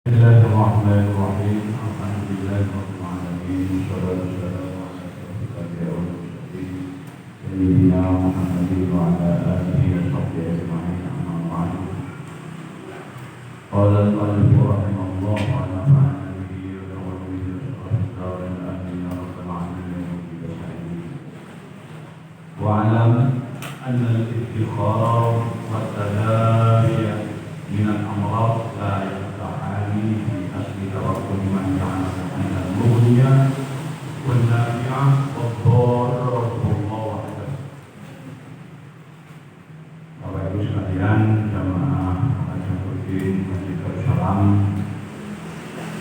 بسم الله الرحمن الرحيم الحمد لله رب العالمين والصلاة والسلام على أشرف الأنبياء والمرسلين سيدنا محمد وعلى آله وصحبه أجمعين أما بعد قال المؤلف رحمه الله ونفعنا به ونعوذ به من شر آمين يا رب العالمين واعلم أن الادخار والتداوي من الأمراض لا يفتحان في أصل توكل من يعلم أن المغني والنافع والضار رب الله وحده. Bapak Ibu sekalian, jamaah Al-Jamaah Masjid Darussalam,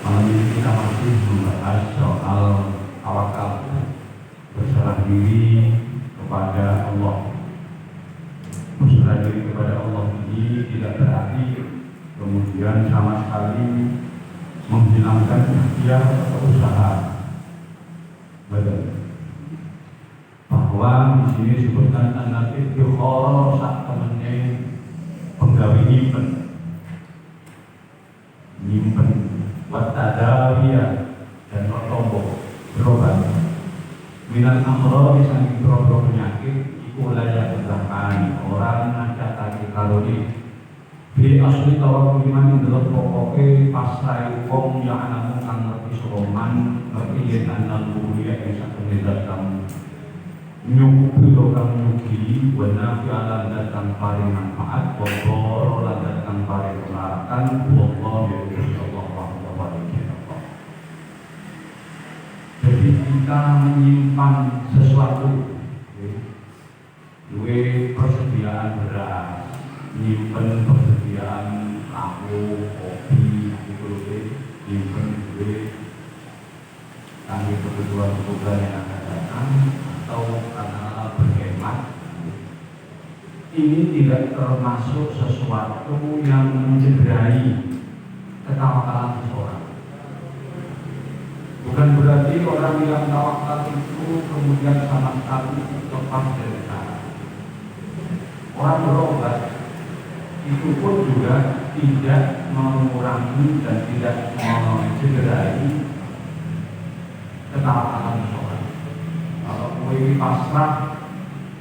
malam ini kita masih membahas soal tawakal, berserah diri kepada Allah. Berserah diri kepada Allah ini tidak berarti kemudian sama sekali menghilangkan ikhtiar atau usaha. Betul. Bahwa di sini disebutkan anak ikhtiar sak temennya penggawe nyimpen watadawiyah dan otombok berobat minat amro disangking boro penyakit ulaya berzakan orang ngajak tadi kalori di asli tawakul iman delok pokoke pasrai wong ya anamu kang ngerti soman ngerti yen ana kuliah ing sakjane datang nyukupi kang nyuki wana fi ala datang paring manfaat bobor lan datang paring kelarakan wallahu ya'lam wa jadi kita menyimpan sesuatu duwe persediaan beras, nyimpen persediaan lampu, kopi, nyimpen duwe kami kebutuhan yang akan datang atau karena berhemat. Ini tidak termasuk sesuatu yang mencederai ketawakalan seseorang. Bukan berarti orang yang tawakal itu kemudian sama sekali lepas dari sana. Orang berobat itu pun juga tidak mengurangi dan tidak mencederai ketawakalan seseorang. Kalau kue pasrah,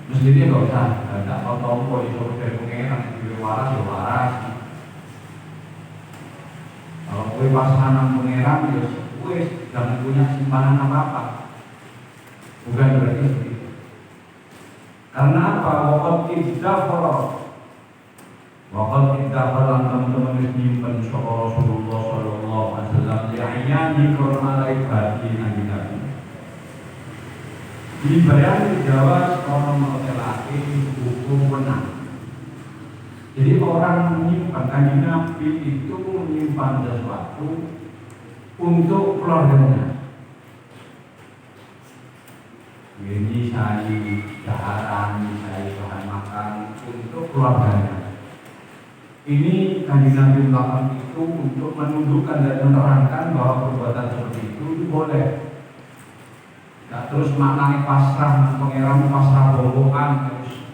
mestinya nggak usah ada tompo itu dari pengeran itu waras ya waras. Kalau kue pasrah nang pengeran ya kue jangan punya simpanan apa-apa. Bukan berarti seperti itu. Karena apa? Waqad iddafara teman-teman nyimpen sapa Rasulullah sallallahu alaihi wasallam li'ayani korona ibadi nabi. Dibayani Jawa orang mengelaki hukum menang. Jadi orang menyimpan kanjeng Nabi itu menyimpan sesuatu untuk keluarganya. Ini saya daharan, saya bahan makan untuk keluarganya. Ini kanjeng Nabi melakukan itu untuk menundukkan dan menerangkan bahwa perbuatan seperti itu boleh. Tidak terus maknanya pasrah, pangeran pasrah bohongan terus.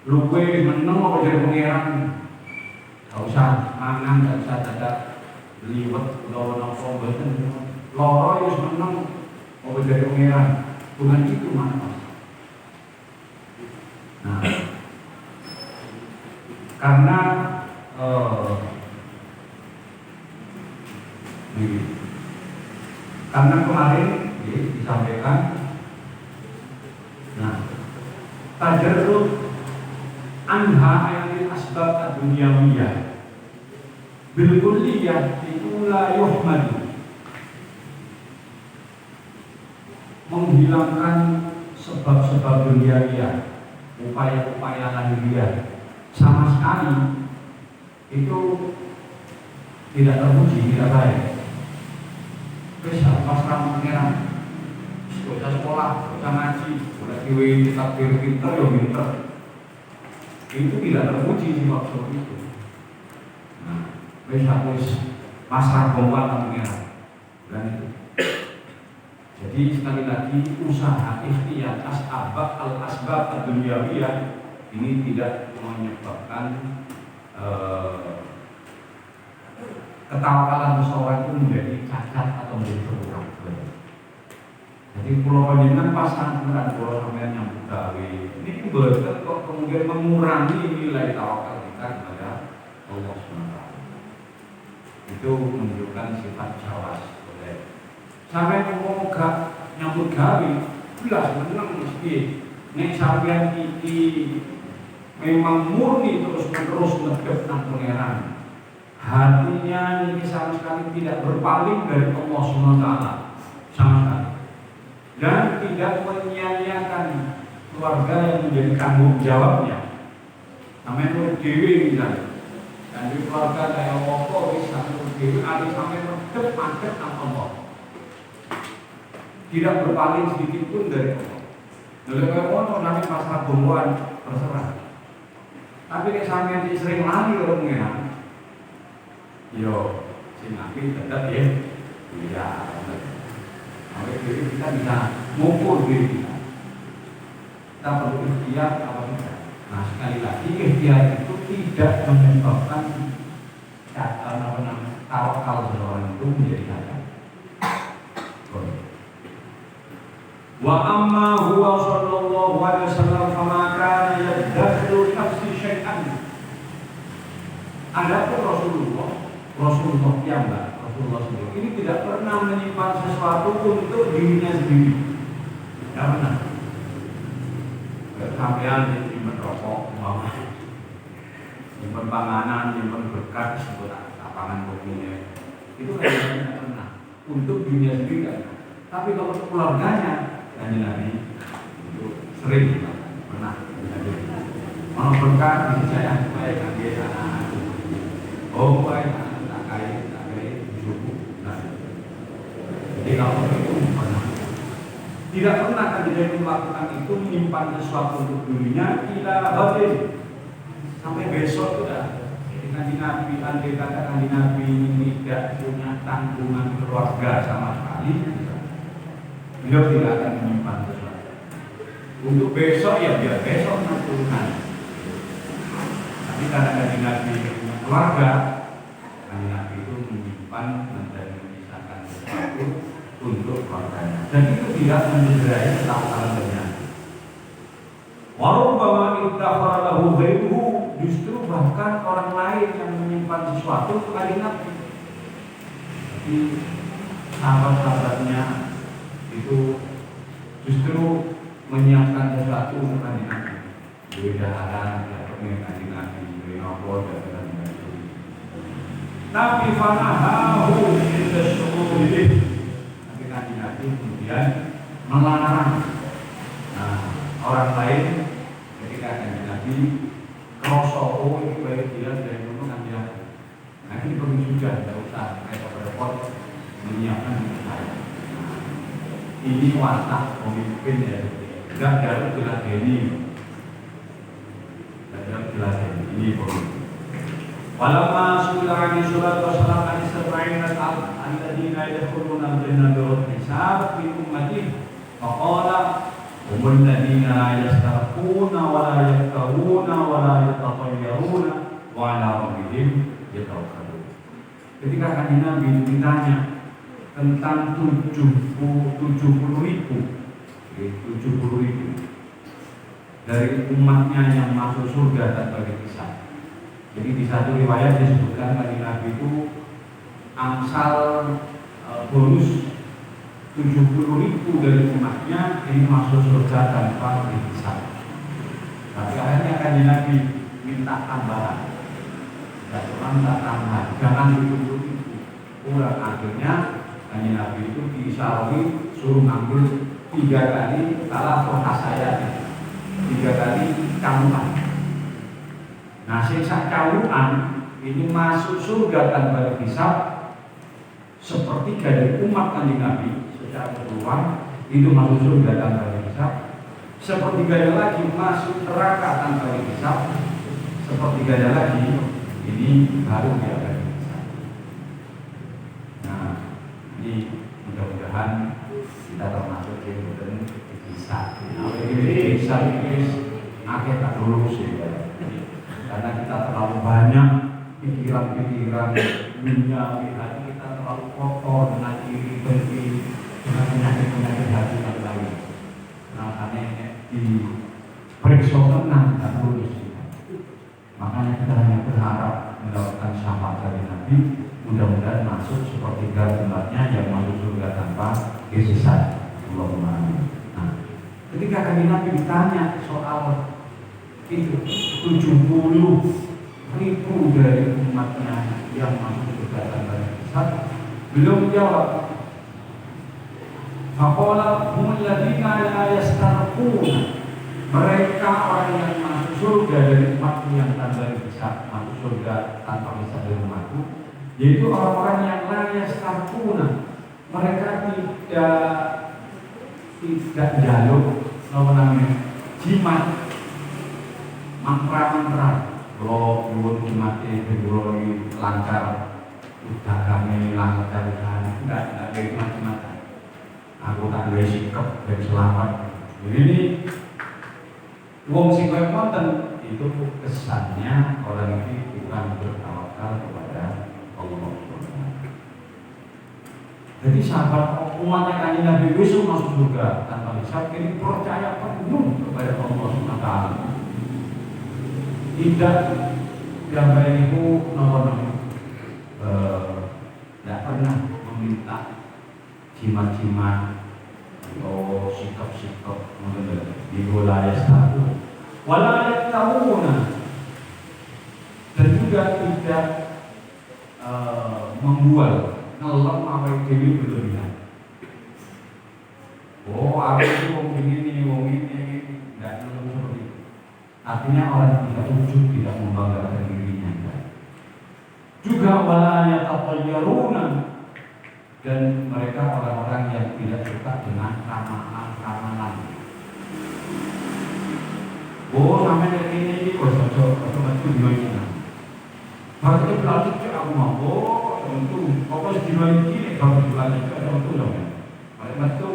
Lu gue meneng apa jadi pangeran? Gak usah mangan, gak usah dadak liwet, nopo boten. Loro wis meneng apa jadi pangeran? Bukan itu makna. Nah, karena kemarin disampaikan, nah, tajarrud anha ayatil asbab ad-dunyawiyah bil kulliyah itu la yuhmadu. Menghilangkan sebab-sebab duniawiya, upaya-upaya lahiriah sama sekali itu tidak terpuji, tidak baik. Bisa pasrah pengeran, bisa sekolah, bisa ngaji, boleh diwe kita pinter ya pinter. Itu tidak terpuji sih waktu itu. Nah, bisa pasrah pengeran dan itu. Jadi sekali lagi usaha ikhtiar al-asbab ad-dunyawiyah ini tidak menyebabkan ketawakalan seseorang itu menjadi cacat atau menjadi berkurang. Jadi pulau panjenengan pasang beneran pulau sampean yang gawe ini betul kok kemudian mengurangi nilai tawakal kita kepada Allah SWT. Itu menunjukkan sifat jawas. Sampai ngomong gak nyambut gawe, jelas menang mesti. Nek sampean iki memang murni terus-menerus ngedep nang pangeran. Hatinya ini sama sekali tidak berpaling dari Allah SWT sama sekali, dan tidak menyia-nyiakan keluarga yang menjadi tanggung jawabnya. Namanya murid dewi misalnya, dan di keluarga kayak apa bisa murid dewi ada sampai mendep nang Allah, tidak berpaling sedikit pun dari Allah. Dulu kayak orang namanya masalah bumbuan terserah. Tapi nek sampeyan sering lali karo pengen, yo sing api tetap ya, iya. Sampai diri kita bisa mengukur diri kita. Kita perlu ikhtiar apa tidak. Nah sekali lagi ikhtiar itu tidak menyebabkan tawakal seseorang itu menjadi gagal. Wa amma huwa sallallahu alaihi wasallam fama kana yadakhilu nafsi syai'an. Adapun Rasulullah piyambak, Rasulullah sendiri ini tidak pernah menyimpan sesuatu untuk dirinya sendiri. Tidak pernah. Sampean nyimpen rokok, nyimpen panganan, nyimpen berkat, sebut lapangan kopinya. Itu tidak pernah untuk dirinya sendiri kan. Tapi kalau untuk keluarganya Nabi itu sering pernah terjadi. Mau berkat di saya supaya dia anak, oh baik tak kaya cukup. Jadi kalau itu pernah, tidak pernah terjadi melakukan itu menyimpan sesuatu untuk dirinya tidak habis sampai besok sudah. Kanjeng Nabi andai kata Kanjeng Nabi ini tidak punya tanggungan keluarga sama sekali, beliau tidak akan menyimpan sesuatu untuk besok, ya biar besok menentukan. Tapi karena Kanjeng Nabi punya keluarga, Kanjeng Nabi itu menyimpan dan menyisakan sesuatu untuk keluarganya, dan itu tidak mencederai ketakwaan Kanjeng Nabi. Warubbama ittakhara lahu ghairuhu, justru bahkan orang lain yang menyimpan sesuatu untuk Kanjeng Nabi. Di sahabat-sahabatnya itu justru menyiapkan sesuatu untuk Kanjeng Nabi. Bedaharan, pengen Kanjeng Nabi, berinopor dan Nabi. Tapi fanahahu inda syukurih. Tapi Kanjeng Nabi kemudian melarang orang lain ketika Kanjeng Nabi kroso itu baik dia dari dulu Kanjeng Nabi. Nah ini perlu juga, tidak usah repot-repot menyiapkan untuk saya. Ini watak pemimpin ya, tidak harus diladeni, ini pemimpin. Walamma sulani surat wassalam alaihi sab'in al-ladina yadkhuluna al-jannata hisab fi ummati faqala humul ladina la yastarquna wa la yaktawuna wa la yatatayyaruna wa ala rabbihim yatawakkalun. Ketika Kanjeng Nabi ditanya tentang 70.000 dari umatnya yang masuk surga tanpa dihisab. Jadi di satu riwayat disebutkan Kanjeng Nabi itu angsal bonus 70.000 dari umatnya ini masuk surga tanpa dihisab. Tapi akhirnya Kanjeng Nabi minta tambahan. Dan orang minta tambahan, jangan 70.000. Kurang, akhirnya Kanjeng Nabi itu diisyarai suruh ngambil 3 kali salah saya, 3 kali camukan. Nah, sisa camukan ini masuk surga tanpa dihisab sepertiga dari umat Kanjeng Nabi secara keseluruhan itu masuk surga tanpa dihisab. Sepertiganya lagi masuk neraka tanpa dihisab. Sepertiganya lagi ini baru dia akan dihisab. Nah, ini mudah-mudahan kita termasuk yang bisa. Ini bisa akeh tak dulu sih, karena kita terlalu banyak pikiran-pikiran dunia, hati kita terlalu kotor dengan iri dengki, dengan penyakit-penyakit hati yang lain. Makanya di periksa tenang dan lulus. Makanya kita hanya berharap mendapatkan syafaat dari Nabi, mudah-mudahan masuk sepertiga umatnya yang masuk surga tanpa kesesat. Allahumma amin. Nah, ketika kami Nabi ditanya soal itu 70.000 dari umatnya yang masuk surga tanpa kesesat, beliau menjawab, faqala humul ladzina la yastarquna. Mereka orang yang masuk surga dari umatku yang tanpa bisa masuk surga tanpa bisa dari umatku, yaitu orang-orang yang la yastarquna. Mereka tidak jaluk jimat, mantra-mantra. Kalau nyuwun jimate berulo lancar, udah kami lancar enggak ada macam-macam. Aku tak boleh sikap dan selamat. Jadi ini wong sing koyo wonten itu kesannya orang ini bukan bertawakal kepada Allah Subhanahu. Jadi sahabat umatnya Kanjeng Nabi besok masuk surga tanpa hisab, ini percaya penuh kepada Allah Subhanahu wa taala. Tidak yang baik itu tidak pernah meminta jimat-jimat atau sikap-sikap di wilayah satu, wilayah tahuna, dan juga tidak membual ngelem apa yang berlebihan. Oh, aku itu wong ini, wong ini, tidak ngelem seperti itu. Artinya orang yang tidak ujub, tidak membanggakan dirinya. Juga wilayah tatayyaruna, dan mereka orang-orang yang tidak suka dengan ramalan-ramalan. Oh, sampai ini cocok macam dunia. Harusnya berarti aku mau. Oh, tentu. Pokoknya di dunia ini kalau jualan itu ada tentu dong. Mereka itu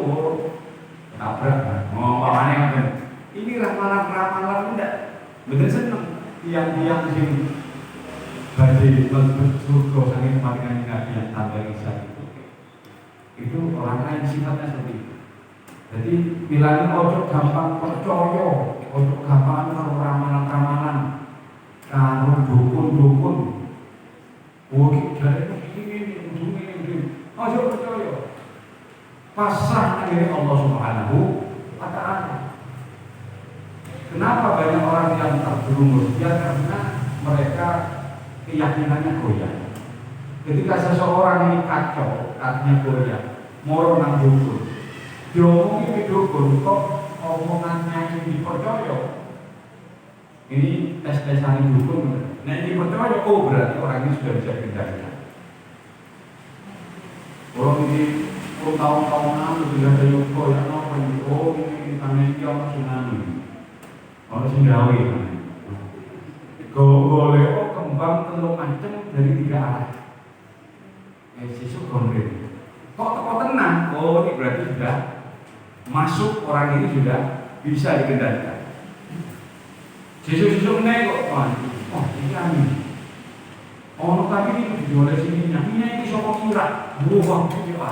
tabrak. Mau apa kan? Ini ramalan-ramalan enggak. Bener seneng. Tiang-tiang di sini. Bagi surga saking kematian Nabi yang tambah kisah itu orang lain sifatnya seperti itu. Jadi bilangnya ojo gampang percaya, ojo gampang kalau ramalan-ramalan, kalau dukun-dukun, dari ini, ojo percaya. Pasrah dari Allah Subhanahu wa taala. Kenapa banyak orang yang terjerumus? Ya karena mereka keyakinannya goyah. Ketika seseorang ini kacau, artinya goyah, moro nang dukun, diomongi ke dukun, kok omongannya ini dipercaya. Ini tes-tesan dukun. Nah ini percaya, oh berarti orang ini sudah bisa kendalikan. Orang ini tahun-tahunan sudah ada yuko, ya apa ini? Oh ini karena ini orang tsunami, orang Sundawi. Golek kembang telur macam dari 3 arah. Sisuk konkret. Kok tenang? Oh ini berarti sudah masuk, orang ini sudah bisa dikendalikan. Sisuk-sisuk naik kok, oh ini kami. Oh tapi ini dijual sini, ini sokok kira, buah ini apa?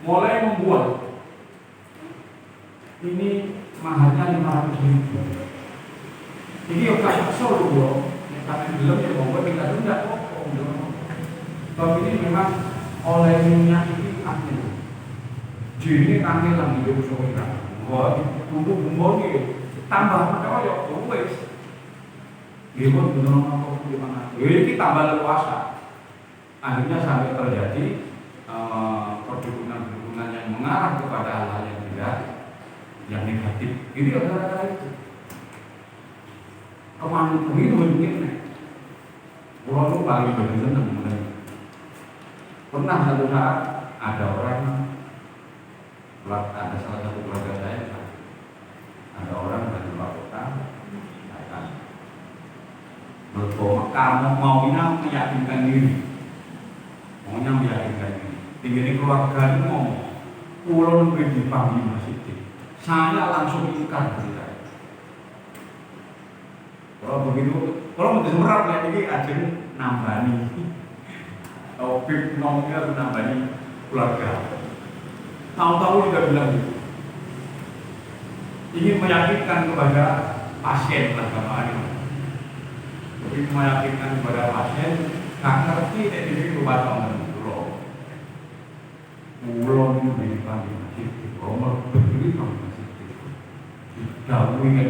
Mulai membuat. Ini mahalnya 500.000. Ini yang kasih solo bro, yang kami bilang ya mau kita tunda kok. Tapi ini memang oleh minyak ini akhir. Jadi kami lagi hidup seorang. Wah, tunggu bumboni tambah percaya, wes. Ibu benar apa di mana? Ini tambah leluasa. Akhirnya sampai terjadi perdukunan-perdukunan yang mengarah kepada hal-hal yang tidak, yang negatif. Ini adalah itu. Kemana begitu begini? Pulau itu paling benar-benar. Pernah satu saat ada orang, ada salah satu keluarga saya, ada orang dari luar kota, datang. Kamu maunya meyakinkan diri, maunya meyakinkan diri. Tinggal keluarga itu ngomong, pulau lebih dipanggil masjid. Saya langsung ingkar berita. Kalau begitu, kalau begitu berat ya ini aja nambani. Taufik nomornya menambani keluarga. Tahu-tahu juga bilang gitu. Ingin meyakinkan kepada pasien lah kemarin. Ingin meyakinkan kepada pasien, nggak ngerti ini obat orang dulu. Pulau ini dipanggil masjid, Romer berdiri sama masjid. Jauh ini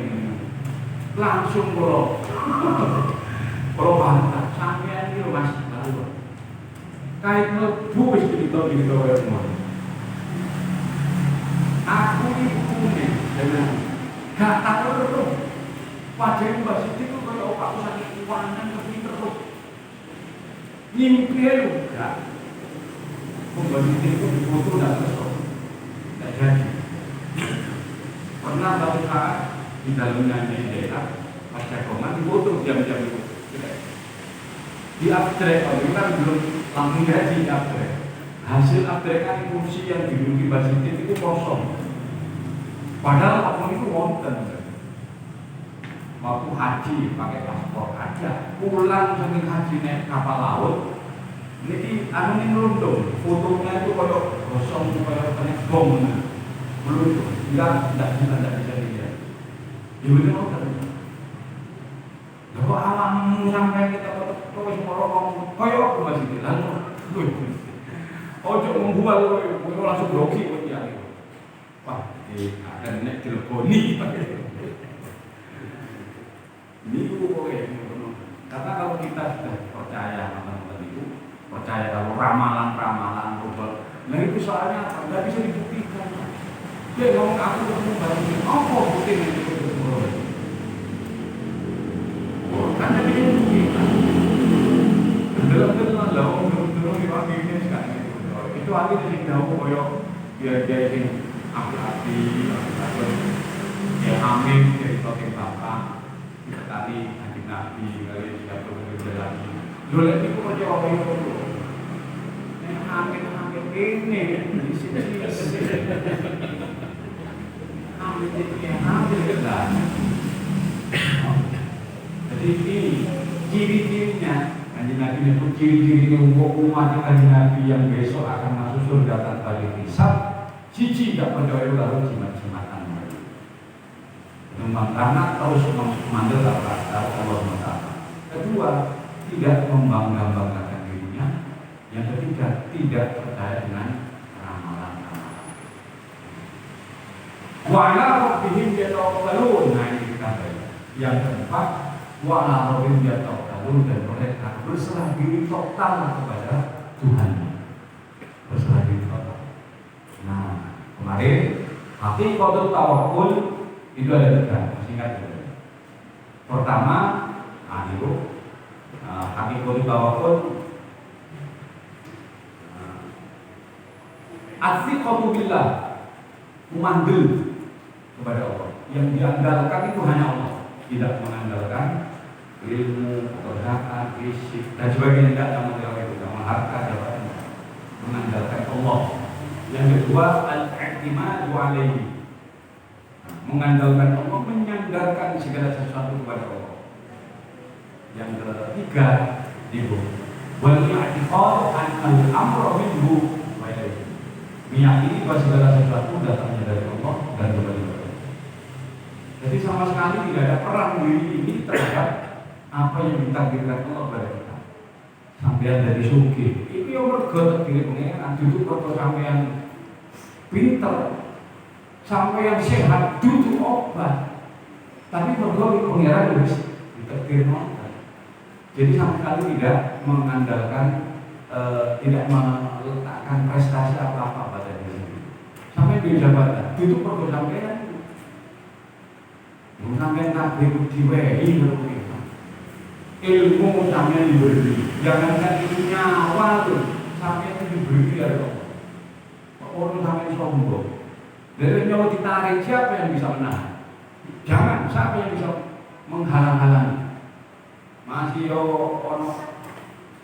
langsung pulau bantah sampai ini masih lalu. Kait lebu wis cerita kaya ngono. Aku iku nih, gak tahu wajah Mbak Siti itu kaya opak sakit kuangan tapi terus mimpi lu gak. Mbak Siti itu difoto gak terus, gak jadi. Pernah satu saat di dalamnya daerah pas jagongan difoto jam-jam itu. Di abstrak, itu kan belum langsung gaji abstrak. Hasil abstrekan kursi yang diduduki Mbak Siti itu kosong. Padahal apapun itu wonten. Waktu haji pakai paspor aja, pulang sambil haji naik kapal laut. Ini anu ini nurundung, fotonya itu kalau kosong kayak kena bom, belum tidak bisa dilihat. Gimana mau tadi? Kalau alam sampai kita terus ngomong, koyok aku masih bilang, ojo membual, koyok langsung bloki buat dia. Wah, akan naik teleponi. Ini karena kalau kita sudah percaya teman-teman itu, percaya kalau ramalan-ramalan, nah itu soalnya apa? Nggak bisa dibuktikan. Dia ngomong aku ketemu barangnya, apa bukti itu? Kan jadi kita bener-bener lah, bener-bener diwakilnya sekarang itu aja sih tahu koyok dia ini hati-hati, dia hamil dari token bapak, kita tadi haji nabi kali siapa bekerja lagi. Dulu itu kerja orang itu, yang hamil ini di sini, hamil kerja. Jadi ini ciri-cirinya, Kanjeng Nabi itu ciri-cirinya umat Kanjeng Nabi yang besok akan masuk surga tanpa dihisab. Siji tidak percaya lalu jimat-jimatan. Karena terus memanggil Allah SWT. Kedua, tidak membangga-banggakan dirinya. Yang ketiga, tidak percaya dengan ramalan-ramalan. Wa ala rabbihim yatawakkalun. Nah ini kita baca. Yang keempat, wa ala rabbihim yatawakkalun, dan mereka berserah diri total kepada Tuhan. Berserah diri total. Nah, kemarin hakikatul tawakkul itu ada tiga, singkat saja. Pertama, hakikatul tawakkul atsiqatu billah, memandul kepada Allah. Yang diandalkan itu hanya Allah, tidak mengandalkan ilmu, pekerjaan, fisik dan sebagainya. Tidak sama itu, sama harta, jabatan. Mengandalkan Allah. Yang kedua, al-i'timadu alaihi, mengandalkan Allah, menyandarkan segala sesuatu kepada Allah. Yang ketiga, wal i'tiqad al-amru minhu wa ilaihi, meyakini bahwa segala sesuatu datangnya dari Allah dan kembali kepada Allah. Jadi sama sekali tidak ada perang diri ini terhadap apa yang ditakdirkan Allah kepada kita. Sampean dari sugih, itu yang mergo takdir pengeran, duduk mergo sampean pinter, sampean sehat, duduk obat. Tapi mergo pengeran wis ditakdir ngoten. Jadi sama sekali tidak mengandalkan, tidak meletakkan prestasi apa-apa pada diri. Sampai di jabatan, duduk mergo sampean. Sampean takdir diwehi ngono. Ilmu sampai diberi, jangankan itu nyawa tuh, sampai itu diberi dari Allah. Orang sampai sombong, dari nyawa ditarik, siapa yang bisa menahan? Jangan, siapa yang bisa menghalang-halangi? Masih ono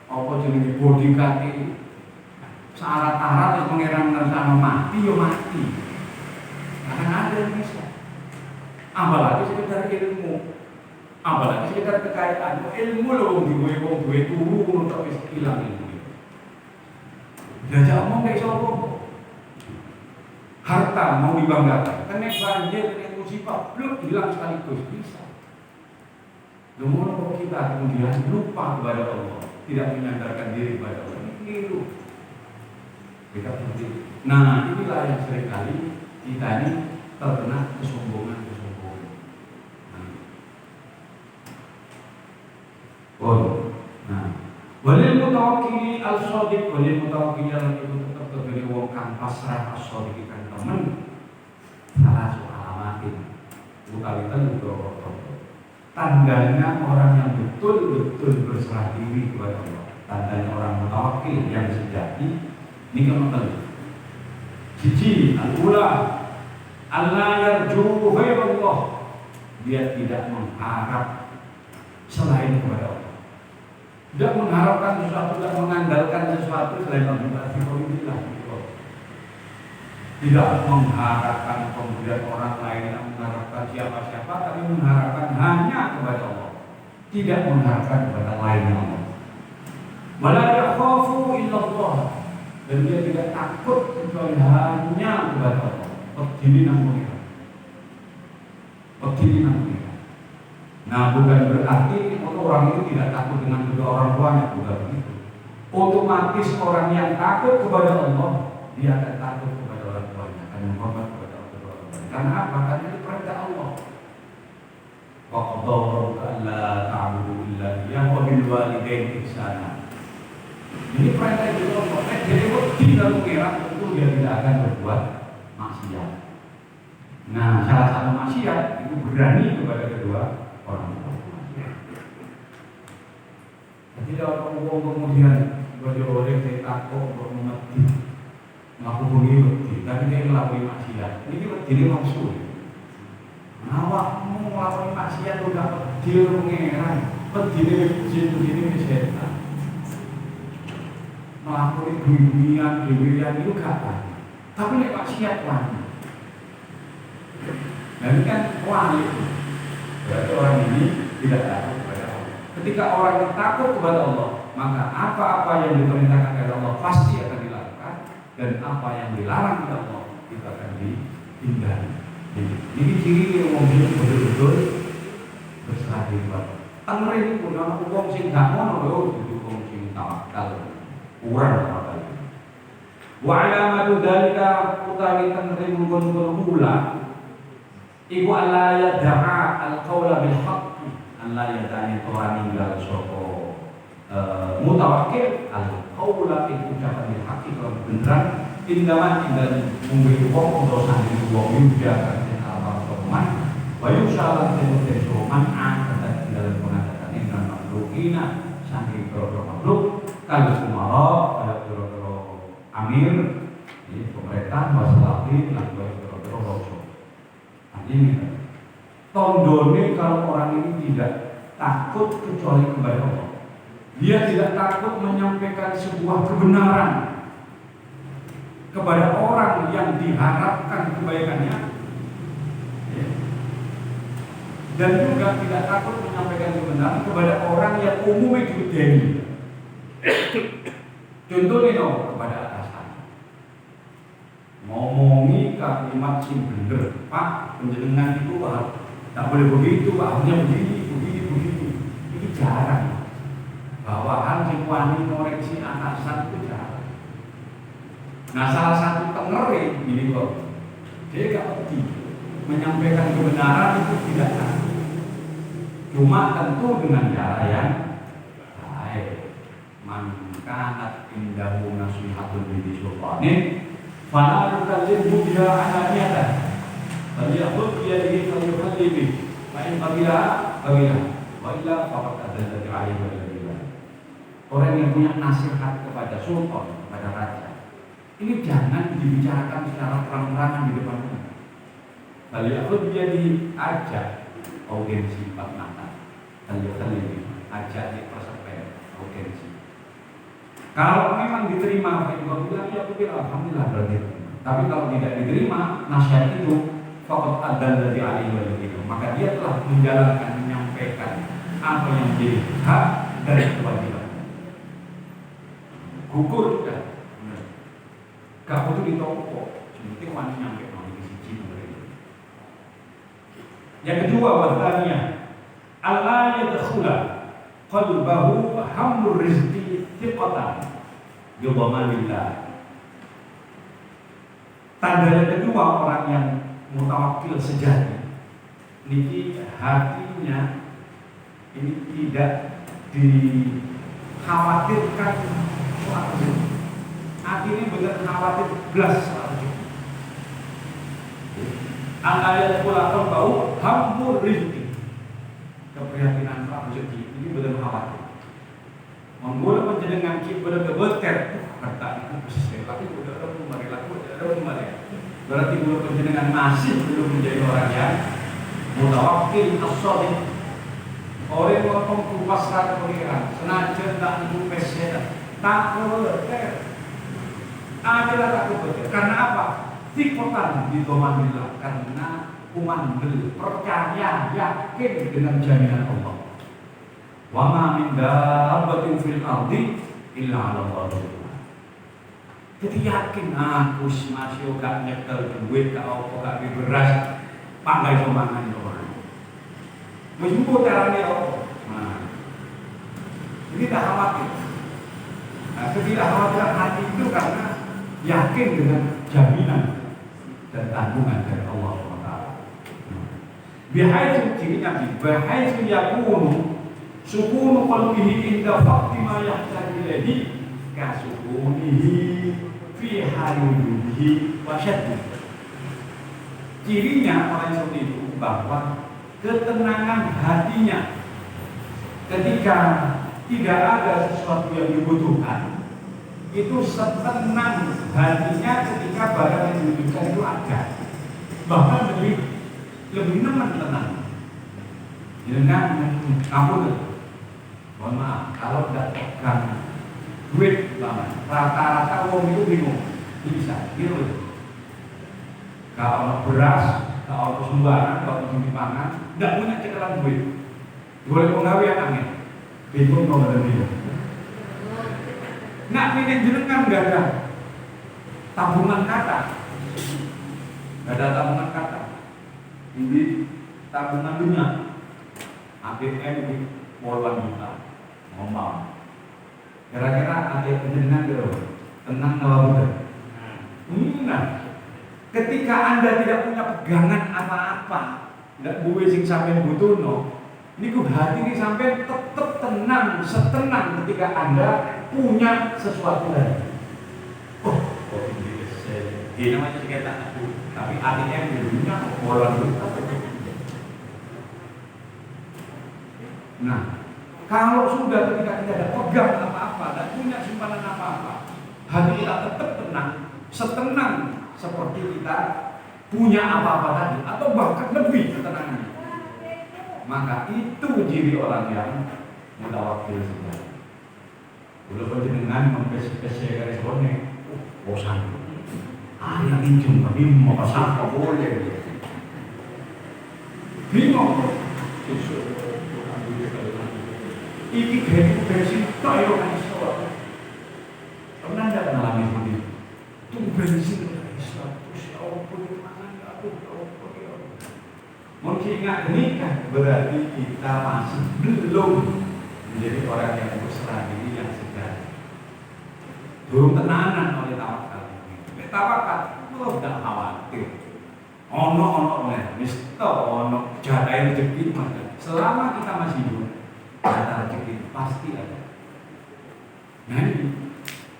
apa jenis bodyguard itu, syarat-syarat yang mengerang ngersana mati, yo mati. Karena ada yang bisa. Apalagi sekedar ilmu. Apalagi sekitar kekayaan, ilmu loh, wong duwe turu untuk hilang ilmu. Diajak omong kayak siapa? Harta mau dibanggakan, kena banjir, kena musibah, belum hilang sekaligus bisa. Namun kita kemudian lupa kepada Allah, tidak menyandarkan diri kepada Allah, ini keliru. Kita berhenti. Nah, inilah yang seringkali kita ini terkena kesombongan. Nah, walil mutawakkili al-shadiq, walil mutawakkili itu tetap terjadi wong kang pasrah as-shadiq kan temen. Salah alamatin utawi telu tandanya orang yang betul-betul berserah diri kepada Allah. Tandanya orang mutawakkil yang sejati ini kemudian siji al-ula Allah yarju ghairallah, dia tidak mengharap selain kepada Allah. Tidak mengharapkan sesuatu, tidak mengandalkan sesuatu selain Allah. Tidak mengharapkan kemudian orang lain, yang mengharapkan siapa-siapa, tapi mengharapkan hanya kepada Allah. Tidak mengharapkan kepada lain Allah. Wala yakhafu illallah, dan dia tidak takut kecuali hanya kepada Allah. Peduli namun Nah, bukan berarti orang itu tidak takut dengan kedua orang tuanya, bukan begitu. Otomatis orang yang takut kepada Allah, dia akan takut kepada orang tuanya, akan menghormat kepada orang tuanya. Karena apa? Karena itu perintah Allah. Wa qadara rabbuka alla ta'budu illa iyyahu wa bil walidayni ihsana. Ini perintah itu Allah. Jadi tidak mengira tentu dia tidak akan berbuat maksiat. Nah, salah satu maksiat itu berani kepada kedua orang tua. Jadi kalau kemudian boleh saya takut untuk mengerti, melakukan ini, tapi dia melakukan maksiat. Ini berdiri maksud. Awakmu melakukan maksiat udah berdiri mengeran, berdiri begini setan. Melakukan dunia itu kapan? Tapi nek maksiat wani. Dan kan wani itu. Berarti orang ini tidak takut kepada Allah. Ketika orang yang takut kepada Allah, maka apa-apa yang diperintahkan oleh Allah pasti akan dilakukan, dan apa yang dilarang oleh Allah itu akan dihindari. Jadi ciri yang mobil betul-betul berserah diri kepada Allah. Tangerang pun orang uang sing gak mono itu uang sing tawakal, kurang tawakal. Wa alamatu dalika utawi tangerang gula. Iku Allah ya da'a al-qawla bil haqqi, Allah ya da'ani orang ninggal soko mutawakkil al-qawla itu ucapan bil haqqi kalau beneran tindakan dan memberi wong untuk sandi wong yuda dan al-rahman wa yusalam dan soman dan dalam pengatakan ini dan makhlukina sandi pro makhluk kalau sumara pro amir ini pemerintah masalahnya dan pro rojo. Ini tondone kalau orang ini tidak takut kecuali kepada Allah. Dia tidak takut menyampaikan sebuah kebenaran kepada orang yang diharapkan kebaikannya, dan juga tidak takut menyampaikan kebenaran kepada orang yang umumnya dideni. Contohnya kepada atasan. Ngomongi kalimat sing bener, Pak, penjenengan itu Pak, tak boleh begitu, Pak, harusnya begini. Ini jarang. Bawahan sing wani ngoreksi atasan itu jarang. Nah, salah satu tengeri ini kok, dia gak ngerti menyampaikan kebenaran itu tidak takut. Cuma tentu dengan cara yang baik. Man kanat indahu nasihatun bi sultanin fala yukallimu biha ahaniyatan bal yaqul bi yadihi fa yukallimu fa in qabila wa illa faqad adalla alaihi wa sallam. Orang yang punya nasihat kepada sultan, kepada raja, ini jangan dibicarakan secara terang-terangan di depan umum. Bal yaqul bi yadihi, ajak audiensi mata, bal yukallimu, ajak di persepen audiensi. Kalau memang diterima, Pak Ibu bilang ya aku bilang alhamdulillah berarti. Tapi kalau tidak diterima nasihat itu, faqad adalla alaihi wa sallam, maka dia telah menjalankan, menyampaikan apa yang menjadi hak dan kewajiban. Gugur sudah. Gak butuh ditopok, penting wani nyampe di siji mereka. Yang kedua bahasanya Allah yadkhula qalbahu hamdur rizqi thiqatan bi dhamanillah. Tanda yang kedua orang yang mutawakkil sejati, niki hatinya ini tidak dikhawatirkan soal rezeki. Hati ini benar khawatir belas soal rezeki. Al-ayat kulakon bau hampur rezeki. Keprihatinan soal rezeki ini benar khawatir. Menggula penjenengan ki benar kebeter. Kata itu persis lagi udah ada kembali lagi udah ada kembali. Berarti gula penjenengan masih belum menjadi orang yang mutawakkil as-shadiq. Orang yang ngomong pasrah pengiran, senajan tak ibu pesena, tak kebeter. Adalah tak kebeter. Karena apa? Tikotan di domanillah, karena umandel percaya yakin dengan jaminan Allah. Wa ma min dabbatin fil ardi illa 'ala Allah. Jadi yakin aku masih gak nyekel duit gak apa gak beras panggai somangan orang. Wis mbuh carane apa? Nah. Ini tak khawatir. Nah, ketidakkhawatiran hati itu karena yakin dengan jaminan dan tanggungan dari Allah SWT. Bihaitsu cirinya bihaitsu yakunu sukunu qalbihi inda faqdi ma yahtaju ilaihi ka sukunihi fi haludihi wa syaddi. Cirinya orang seperti itu bahwa ketenangan hatinya ketika tidak ada sesuatu yang dibutuhkan, itu setenang hatinya ketika barang yang dibutuhkan itu ada, bahkan lebih tenang. Dengan ampun, mohon maaf kalau tidak pegang duit banget, rata-rata orang itu bingung, bisa gitu. Kalau beras, kalau sumbangan, kalau pangan, tidak punya cekalan duit, boleh penggawean angin, bingung kalau ada bingung. Nak pilih jenengan gak ada tabungan kata, gak ada tabungan kata. Ini tabungan dunia, ATM di puluhan juta, ngomong. Kira-kira ATM jenengan dulu, tenang kalau betul. Nah, ketika Anda tidak punya pegangan apa-apa, tidak buwe sing sampean butuhno, niku hati ini sampai tetap tenang, setenang ketika Anda punya sesuatu lagi. Oh ini namanya kita aku, tapi ATM di dunia bolan dulu. Nah, kalau sudah ketika kita ada pegang apa-apa, dan punya simpanan apa-apa, hati kita tetap tenang, setenang seperti kita punya apa-apa tadi, atau bahkan lebih ketenangan. Maka itu ciri orang yang mutawakkil sejati. Kalau penjenengan mempesi-pesi garis bone, bosan. Yang injung tapi mau pasang apa boleh. Bingung. Iki bensin tayo kan iso. Pernah tidak mengalami ini? Itu bensin iso. Terus apa itu mangan aku apa. Mungkin ingat nikah berarti kita masih belum menjadi orang yang berserah diri yang sejati. Belum tenanan oleh tawakal. Tawakal itu tidak khawatir. Ono misto ono jatah rezeki mas. Selama kita masih hidup, jatah rezeki pasti ada. Nah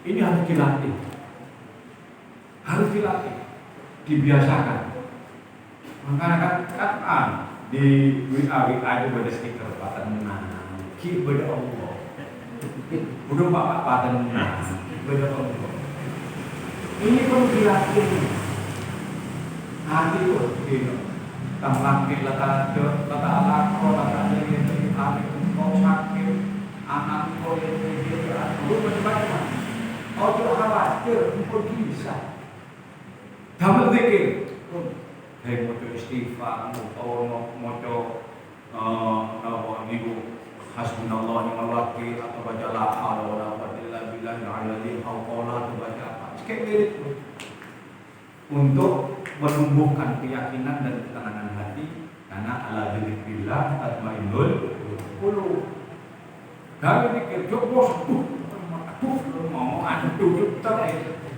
ini harus dilatih, dibiasakan. Makanya kan di WA itu ada stiker paten menang, ki beda Allah. Udah bapak paten menang, beda Allah. Ini pun dilatih. Hati itu begini. Tamlaki lata alak, lata ini, kau sakit, anak kau ini, lu macam-macam. Ojo khawatir, pun bisa. Damai zikir. Hei moco istighfar, moco niku hasbunallah wa ni'mal wakil atau baca la haula wala quwwata illa billahil aliyyil azim atau baca apa. Sekali itu untuk menumbuhkan keyakinan dan ketenangan hati, karena ala dzikrillah tatmainnul qulub. Kalau pikir coba aduh ngomong aduh terus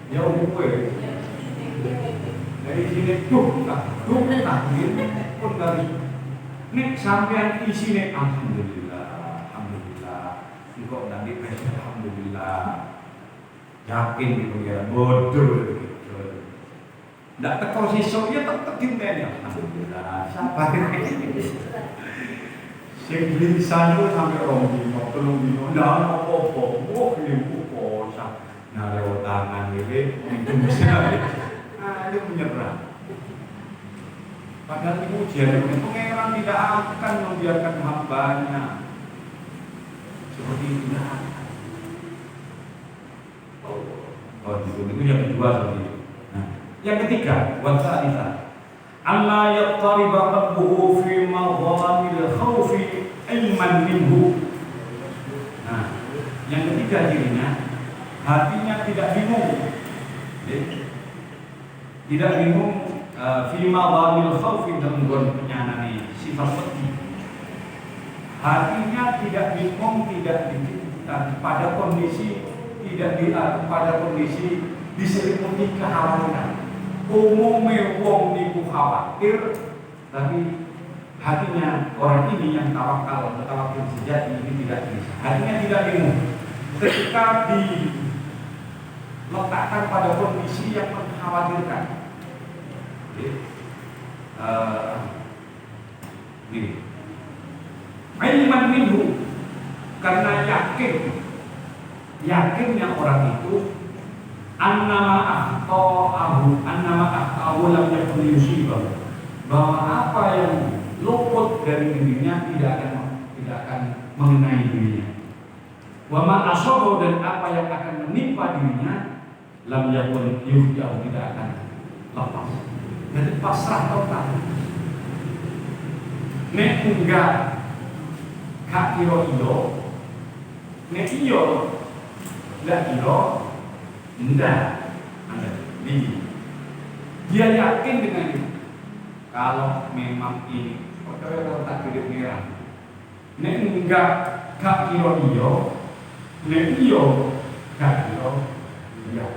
ya gue dari sini tuh gini pun dari nih sampean isine alhamdulillah kok nanti besok alhamdulillah yakin gitu ya bodoh gitu ndak teko sisuk ya tetep dimene alhamdulillah sabar sing lisan itu sampai tolong dino ndak apa-apa kok naruh tangan ini itu bisa itu menyerah. Padahal itu ujian itu pengeran tidak akan membiarkan hambanya seperti itu. Itu yang kedua seperti itu. Nah, yang ketiga, wasalisa Allah yattariba qalbuhu fi maghamil khawfi ilman minhu. Nah, yang ketiga cirinya hatinya tidak bingung, tidak bingung fi maghamil khawfi dalam penyanani sifat pedih. Hatinya tidak bingung, tidak pada kondisi pada kondisi diselimuti kekhawatiran. Umumnya wong niku khawatir, tapi hatinya orang ini yang tawakal sejati ini tidak bisa. Hatinya tidak bingung ketika diletakkan pada kondisi yang mengkhawatirkan. Gini, ilman minhu, karena yakinnya orang itu annama akhtahu lam yakun yusibah, bahwa apa yang luput dari dirinya tidak akan mengenai dirinya. Wa ma asabahu, dan apa yang akan menimpa dirinya lam yakun yuhjau, tidak akan lepas. Jadi pasrah total. Nek enggak gak kira iyo, nek iyo enggak kira enggak. Dia yakin dengan itu. Kalau memang ini perkara kalau tak gede merah, nek enggak gak kira iyo, nek iyo gak kira iya.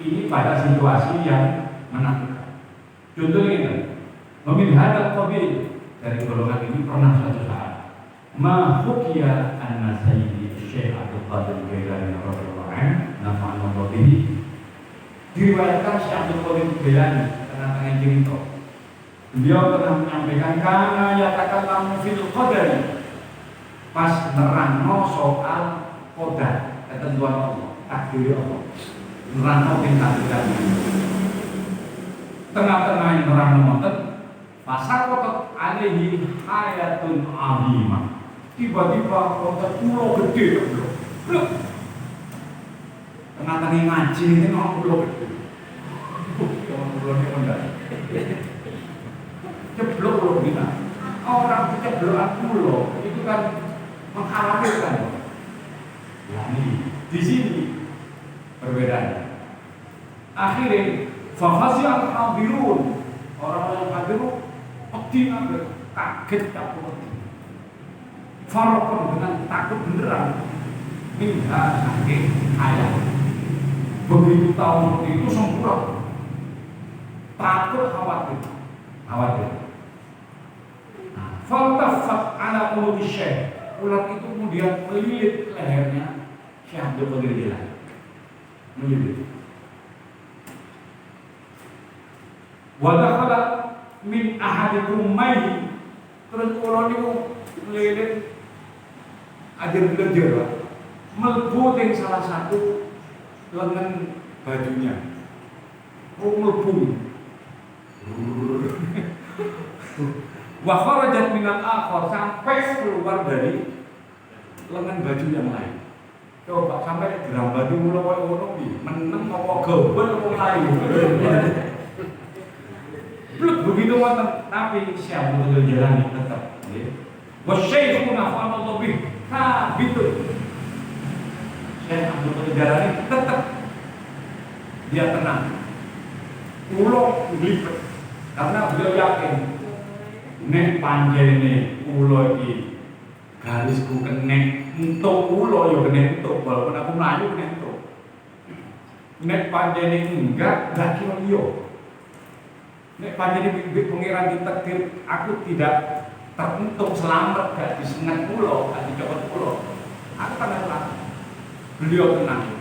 Ini pada situasi yang menakutkan. Contohnya ini, memilih hadal qabil, dari golongan ini pernah suatu saat ma hukiya anna sayyidi Syekh Abdul Qadir Jailani radhiyallahu anhu nafa'ana bihi, diriwayatkan Syekh Abdul Qadir Jailani tengah-tengah cerita, beliau pernah menyampaikan karena yatakallamu fil qadari, pas nerangno soal qadar, ketentuan Allah, takdir Allah, nerangno tentang tengah-tengah yang nerangno ngoten, fasakotot alaihi hayatun azimah, tiba-tiba kontak pulau gede blok tengah-tengah ngaji ini orang pulau gede ceblok pulau kita orang keceblokan pulau itu kan mengkhawatirkan. Ya, di sini perbedaan. Akhirnya fafaziyal hadirun, orang yang hadirun kaget takut, farokon dengan takut beneran, minha sakit ayat. Begitu tahu itu sempurna, takut khawatir. Faltafat ala qulubi syekh, ular itu kemudian melilit lehernya Syekh Abdul Qadir Jailani, melilit. Wadakhala min ahadikum mai, terus ular itu melilit ajar-ajar mlebu ing salah satu lengan bajunya. Mlebu. Wa kharajat minal akhar, sampai keluar dari lengan baju yang lain. Coba sampai dalam baju mulo koyo ngono iki, meneng apa gebel apa lain. Bluk begitu wonten, tapi Syekh Abdul Jailani tetap nggih. Wa syaikhuna nafa'allahu bih, habitun. Syekh Abdul Jailani tetap dia tenang. Kulo nglipet karena beliau yakin nek panjene kulo iki garisku kenek entuk kulo ya kenek entuk walaupun aku mlayu kenek entuk. Nek panjene enggak kira liyo. Nek panjene pengiran ditakdir aku tidak teruntuk selamat gak disengat kulo, gak dicopot kulo. Aku kan tenang. Beliau tenang.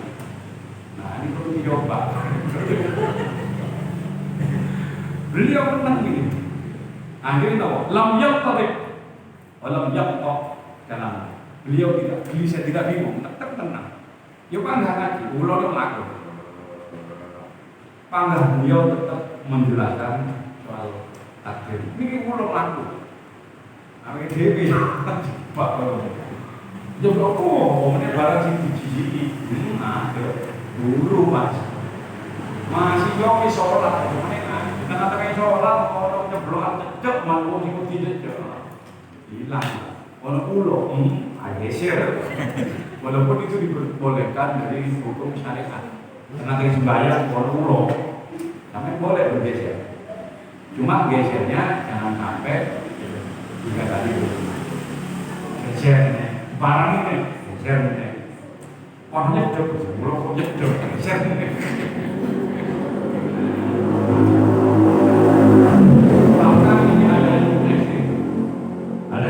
Nah ini perlu dicoba. Beliau tenang gini. Akhirnya tahu. Lam yaqtarib, lam yaqtar kalam. Beliau tidak gelisah, tidak bingung, tetap tenang. Ya panggah ngaji, ulo itu melaku. Panggah beliau tetap menjelaskan soal takdir. Ini ulo melaku. Kami dewi, pak. Ya kok, ini barang sih dijiji. Nah, dulu mas. Masih yogi sholat, nah katakan sholat, kalau nyeblokan cecek, malu ikuti cecek. Hilang. Kalau ulo, geser. Walaupun itu diperbolehkan dari hukum syariat. Karena sembahyang kalau ulo, namanya boleh bergeser. Cuma gesernya jangan sampai 3 kali. Geser, barang ini, geser ini. Orangnya jauh, ulo jauh, geser ini. Bahkan ini ada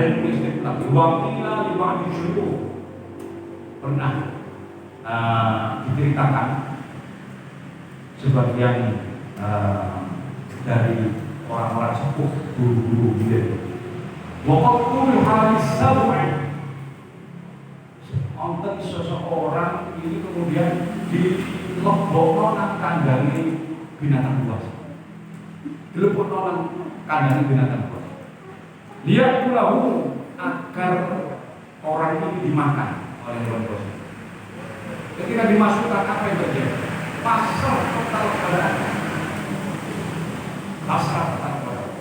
yang tulis tentang wakila lima disuruh pernah diceritakan sebagian dari orang-orang sepuh guru-guru gitu. Waktu hari Sabtu, onten seseorang ini kemudian dilebokno nang kandhange binatang buas. Dilebokno nang kandhange binatang buas. Lihat pulau agar orang ini dimakan oleh hewan buas. Ketika dimasukkan apa yang terjadi? Pasrah total keadaan. Pasrah total keadaan.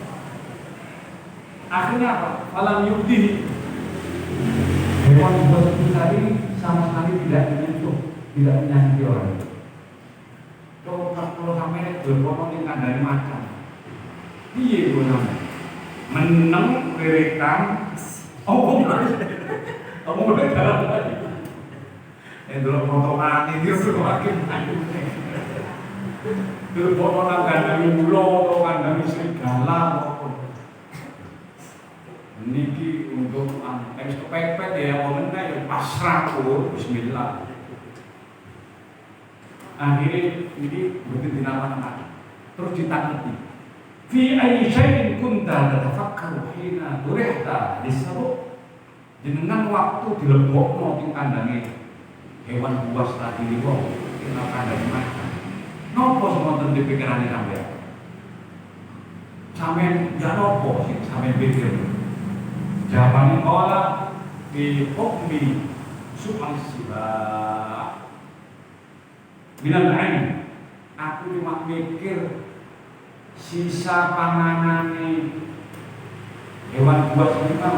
Akhirnya apa? Falam yubdihi. Hewan buas itu tadi sama sekali tidak menyentuh, tidak menyakiti orang. Kalau sampai berpotong di kandang makan, iya gue namanya menang berikan, mulai dalam lagi. Dalam potongan ini itu makin ayu. Dalam potongan kandang ulo atau kandang serigala maupun niki untuk harus kepepet ya, momennya ya pasrah bismillah. Akhirnya ini begitu dinamakan terus ditanggapi. Fi ayyi syai'in kunta tatafakkaru hina turihta disabuk. Jenengan waktu dilebokno ing kandange hewan buas tadi niku kena kandang makan. Nopo semonten di pikirane sampeyan? Sampeyan ya nopo sih sampeyan pikir? Jawabannya Allah di hukmi subhan sibah minal ain. Aku cuma mikir sisa panganane hewan buas ini kan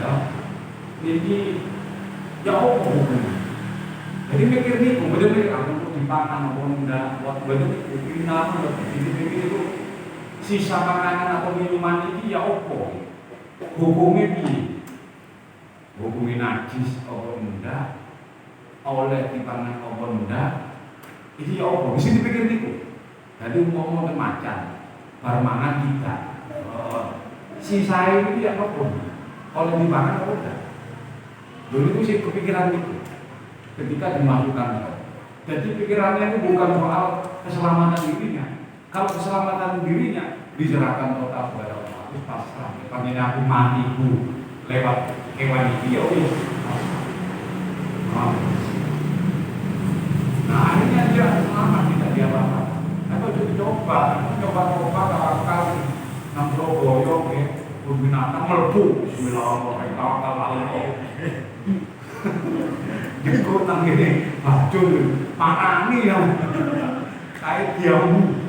ya ini ya apa hukumnya. Jadi mikir nih, bener-bener aku mau dipakan apa enggak, bener ini nama ini mikir itu sisa makanan atau minuman ini ya apa hukumnya ini, hukumnya najis apa enggak, oleh dipangan apa enggak, ini ya apa, bisa dipikir itu. Jadi ngomong macan, permangan kita, sisa ini ya apa, oleh dipangan apa enggak. Dulu itu sih kepikiran itu, ketika dimasukkan. Jadi pikirannya itu bukan soal keselamatan dirinya. Kalau keselamatan dirinya diserahkan total kepada Allah, itu pasrah. Panggil aku matiku lewat hewan ini, ya wis. Nah akhirnya dia selamat, tidak diapa-apa. Atau coba akal nang Surabaya ya, binatang mlebu. Bismillahirrahmanirrahim. Jengkut nang kene bacul parani ya. Kae diamu.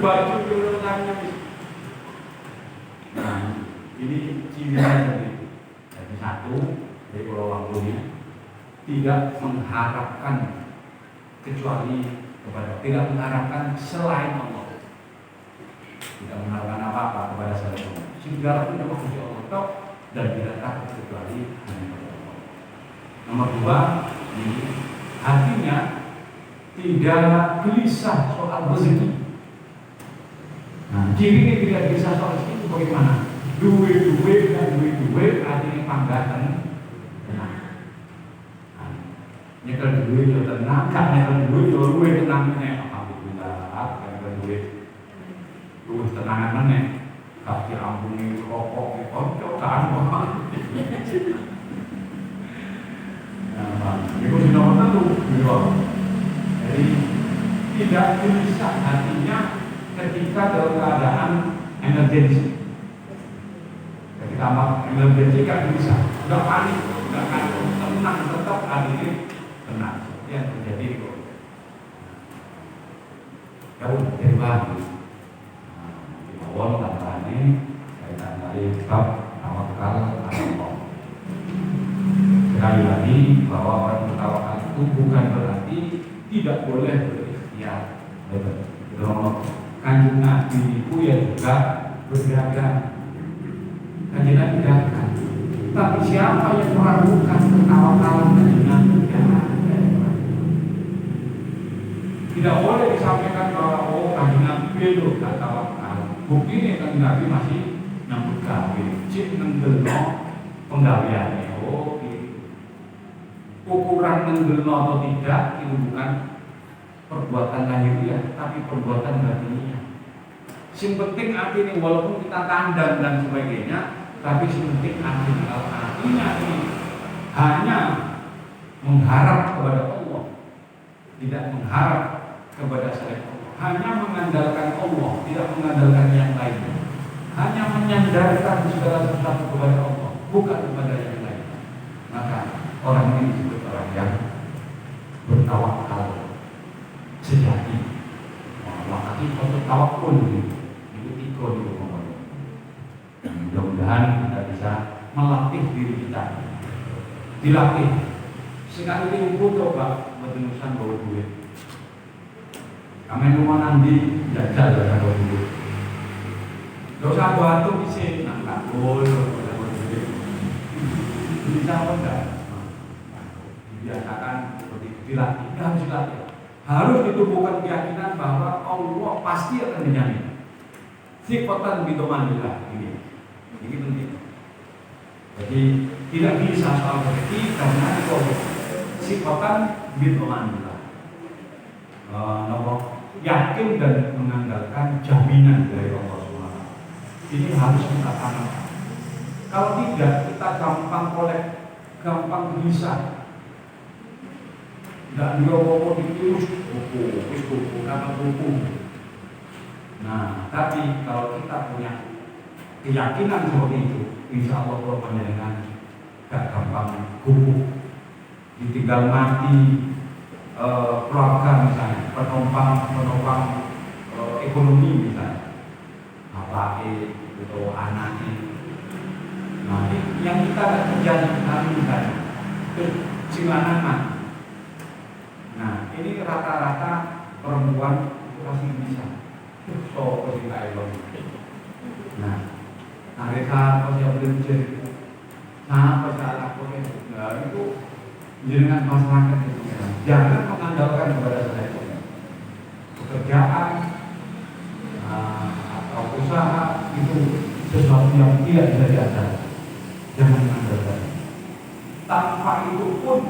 Bacul orangnya. Nah, ini cirinya seperti itu. Jadi satu, dari Pulau Wanglunya tidak mengharapkan kecuali kepada, tidak mengharapkan selain Allah. tidak mengharapkan apa-apa kepada selain Allah. Segala pun cuma Gusti Allah tok dan tidak takut kecuali hanya kepada Allah. Nomor dua, ini hatinya tidak gelisah soal rezeki. Nah, cirinya tidak gelisah soal rezeki itu bagaimana? Duit dan duit artinya panggatan tenang. Nah, nyekel duit yo tenang, gak nyekel duit yo luwe tenang meneh. Alhamdulillah, nyekel duit luwe tenangan meneh. Gak diampuni rokok ki kanca kan. Nah, itu nomor satu. Jadi tidak gelisah hatinya ketika dalam keadaan emergensi. Ketika emergensi kan bisa, tidak panik, tidak takut, tenang, tetap hati tenang. Seperti yang terjadi di Korea. Jauh dari bahan. Di awal tantangannya kaitan dari bab tawakal Allah. Sekali lagi bahwa orang bertawakal itu bukan berarti tidak boleh berikhtiar. Kanjeng Nabi itu ya juga berdagang. Kanjeng Nabi dagang. Tapi siapa yang meragukan ketawakalan Kanjeng Nabi? Tidak boleh disampaikan bahwa Kanjeng Nabi itu gak tawakal. Buktinya Kanjeng Nabi masih nyambut gawe, cip nenggelno penggaweane. Ukuran nenggelno atau tidak itu bukan perbuatan lahiriah, tapi perbuatan batiniah. Yang penting artinya walaupun kita kandang dan sebagainya, tapi yang penting artinya ini hanya mengharap kepada Allah, tidak mengharap kepada selain Allah, hanya mengandalkan Allah, tidak mengandalkan yang lain, hanya menyandarkan segala sesuatu kepada Allah, bukan kepada yang lain. Maka orang ini disebut orang yang bertawakal sejati. Makanya untuk tawakul itu tiga itu ngomongnya. Mudah-mudahan kita bisa melatih diri kita, dilatih. Sekali ini coba berurusan bawa duit. Kami rumah nanti jajal dengan bawa duit. Dosa buat itu bisa nangkap bawa duit. Bisa apa enggak? Biasakan seperti itu, dilatih, harus dilatih. Harus ditumbuhkan keyakinan bahwa Allah pasti akan menjamin. Sifatan bidomanillah ini penting. Jadi tidak bisa soal rezeki karena itu sifatan bidomanillah. Yakin dan mengandalkan jaminan dari Allah SWT. Ini harus kita tanamkan. Kalau tidak, kita gampang kolek, gampang bisa. Tidak diomong diurus buku karena buku. Nah, tapi kalau kita punya keyakinan seperti itu, insya Allah panjenengan gak gampang gugup, ditinggal mati, keluarga misalnya, penopang ekonomi misalnya, bapaknya atau anaknya. Nah, yang kita gak terjadi hari misalnya, silangan. Nah, ini rata-rata perempuan itu masih bisa. So, kita elok. Nah, mereka pasti belajar. Nah, masalah itu dengan masyarakat itu. Jangan mengandalkan kepada saya. Pekerjaan atau usaha itu sesuatu yang tidak bisa diatur. Jangan mengandalkan. Tanpa itu pun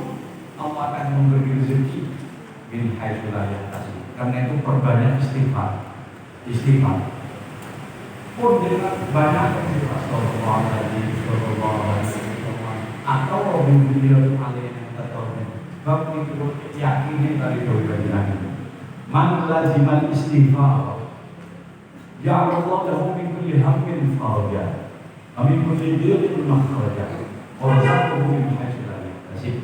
Allah akan memberi rezeki min haitsu la yahtasib. Karena itu perbanyak istighfar. Pun dengan banyak istighfar sallallahu alaihi wasallam atau beliau alaihi wasallam. Bab itu yakin dari doa-doa. Man lazimal istighfar. Ya Allah lahu min kulli hammin faraja. Wa min kulli dhiqin makhraja. Wa razaqahu min haitsu la yahtasib.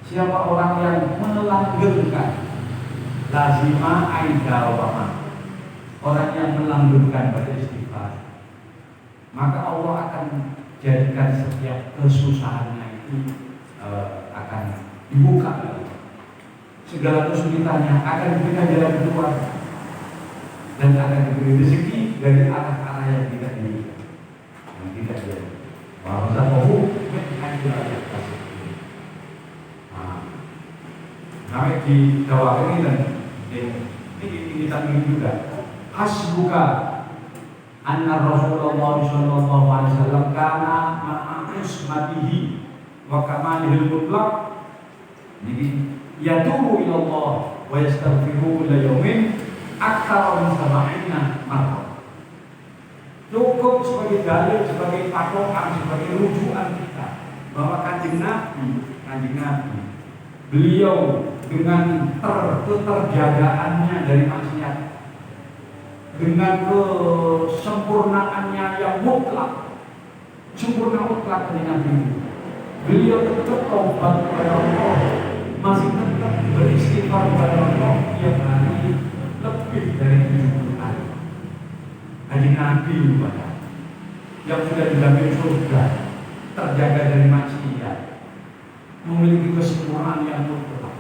Siapa orang yang melanggengkan lazima aidawama, orang yang melanggengkan pada istighfar, maka Allah akan jadikan setiap kesusahannya itu akan dibuka, segala kesulitannya akan diberikan jalan keluar. dan akan diberi rezeki dari arah-arah yang tidak diinginkan, yang tidak jadi. Bahasa kamu akan kasih. Kami di Jawa ini dan ini kita ingin juga. Hasbuka anna Rasulullah sallallahu alaihi wasallam kana ma'ismatihi wa kamalihil mutlaq. Jadi yatubu ila Allah wa yastaghfiru kulla yawmin aktsara min 70 marrah. Cukup sebagai dalil, sebagai patokan, sebagai rujukan kita bahwa kanjeng Nabi beliau dengan keterjagaannya dari maksiat, dengan kesempurnaannya yang mutlak, sempurna mutlak dari Nabi, beliau tetap taubat kepada Allah, masih tetap beristighfar kepada Allah tiap hari lebih dari 70 kali. Kanjeng Nabi yang sudah dijamin surga, terjaga dari maksiat, memiliki kesempurnaan yang mutlak,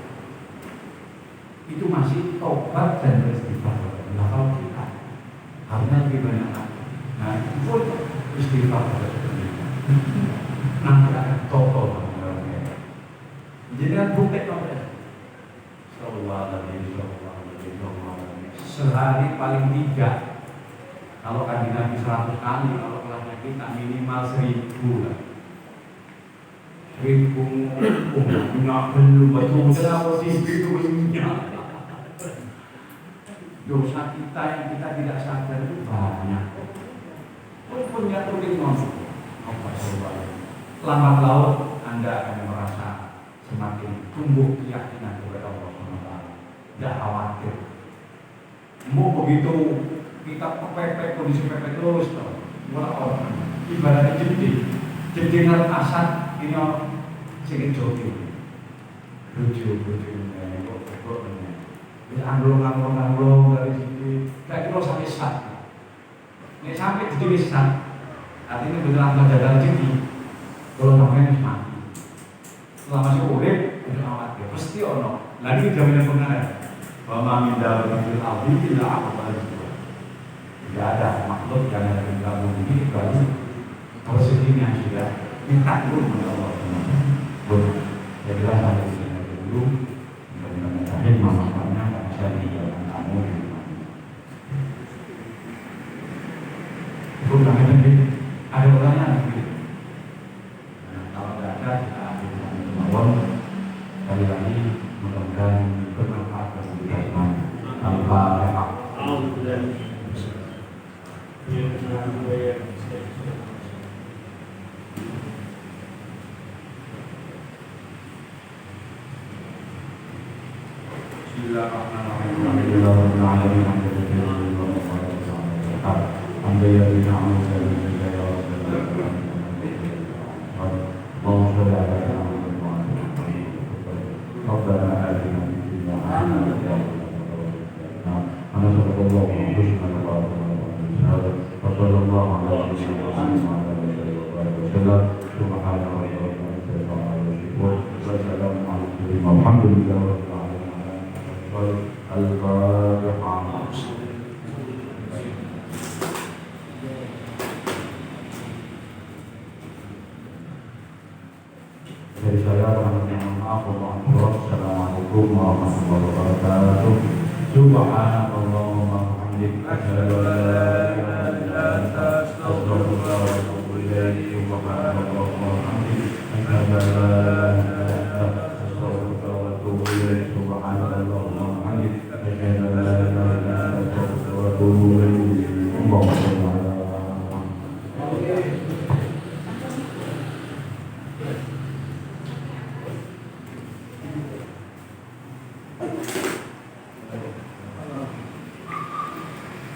itu masih taubat dan beristighfar. Nah, kalau kita harusnya lebih banyak lagi. Nah, itu pun istighfar pada kita. Nanti akan total. Jadi kan bukti nomor sehari paling 3. Kalau kan Nabi 100 kali, kalau kelasnya kita minimal 1000 lah. 1000 belum betul apa sih itu punya. Dosa kita yang kita tidak sadar itu banyak. Punya tulis lambat laut Anda akan merasa semakin tumbuh keyakinan kepada Allah SWT. Tidak khawatir. Mau begitu kita kepepet, kondisi pepet terus, orang ibaratnya jendengan asat ini orang sedikit jodoh, bisa anglong dari sini, kayak kita sampai sat. Ini sampai di sini sat, artinya beneran menjaga rezeki. Kalau namanya mati, selama masih urip, tidak khawatir. Pasti ono. Lagi jaminan pengaruh. Bahwa minda berfil aldi tidak apa balik. Tidak ada makhluk yang ada di dalam ini kecuali rezekinya sudah ditanggung oleh Allah. Saya kira sampai di sini dulu. Mudah-mudahan manfaatnya bisa dijalankan kamu di rumah. Itu namanya ada orangnya. Kalau tidak ada kita ambil kemauan. Sekali lagi mudah-mudahan bermanfaat bagi kita semua. Tanpa efek. Dari saya mohon maaf. Assalamualaikum warahmatullahi wabarakatuh. Subhanallahumma wa bihamdihi asyhadu an la ilaha illa anta astaghfiruka wa atubu ilaik. Subhanallahumma wa bihamdihi asyhadu an la ilaha illa anta astaghfiruka wa atubu ilaik. Subhanallahumma wa bihamdihi asyhadu an la ilaha illa anta astaghfiruka wa atubu ilaik.